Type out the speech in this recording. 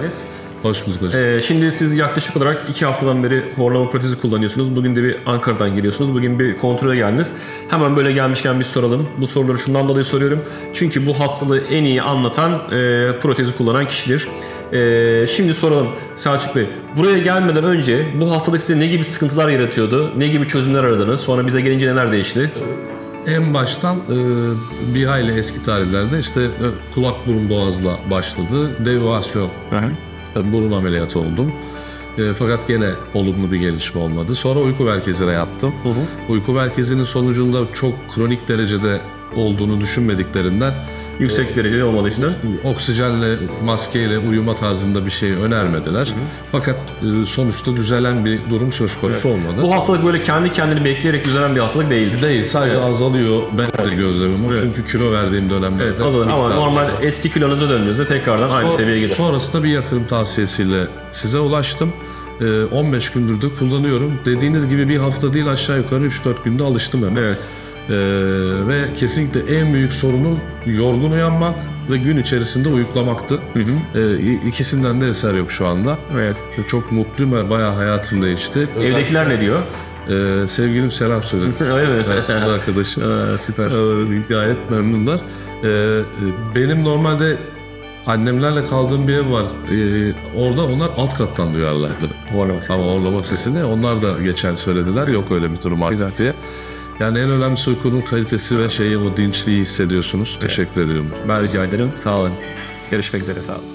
geldiniz. Hoş bulduk hocam. Şimdi siz yaklaşık olarak 2 haftadan beri horlama protezi kullanıyorsunuz. Bugün de bir Ankara'dan geliyorsunuz. Bugün bir kontrole geldiniz. Hemen böyle gelmişken bir soralım. Bu soruları şundan dolayı soruyorum. Çünkü bu hastalığı en iyi anlatan protezi kullanan kişidir. Şimdi soralım Selçuk Bey. Buraya gelmeden önce bu hastalık size ne gibi sıkıntılar yaratıyordu? Ne gibi çözümler aradınız? Sonra bize gelince neler değişti? En baştan bir hayli eski tarihlerde işte kulak burun boğazla başladı. Devasyon. Burun ameliyatı oldum. Fakat gene olumlu bir gelişme olmadı. Sonra uyku merkezine yattım. Uyku merkezinin sonucunda çok kronik derecede olduğunu düşünmediklerinden Yüksek dereceli olmadığı için oksijenle, maskeyle uyuma tarzında bir şey önermediler. Fakat sonuçta düzelen bir durum söz konusu olmadı. Bu hastalık böyle kendi kendini bekleyerek düzelen bir hastalık değildir. Değil, sadece azalıyor. Ben de gözlemim o. Çünkü kilo verdiğim dönemlerde. Azalır ama normal eski kilonuza döndüğünüzde tekrardan aynı seviyeye gelir. Sonrasında bir yakınım tavsiyesiyle size ulaştım. 15 gündür de kullanıyorum. Dediğiniz gibi bir hafta değil, aşağı yukarı 3-4 günde alıştım hemen. Evet. Ve kesinlikle en büyük sorunum yorgun uyanmak ve gün içerisinde uyuklamaktı. İkisinden de eser yok şu anda. Evet. Çok mutluyum ve bayağı hayatım değişti. Evdekiler ne diyor? Sevgilim selam söyledi. Evet. Kız arkadaşım. Süper. Gayet memnunlar. Benim normalde annemlerle kaldığım bir ev var. Orada onlar alt kattan duyarlardı. Ama horlama sesini onlar da geçen söylediler. Yok öyle bir durum artık diye. Yani en önemlisi uykunun kalitesi ve o dinçliği hissediyorsunuz. Evet. Teşekkür ediyorum. Ben rica ederim. Sağ olun. Görüşmek üzere. Sağ olun.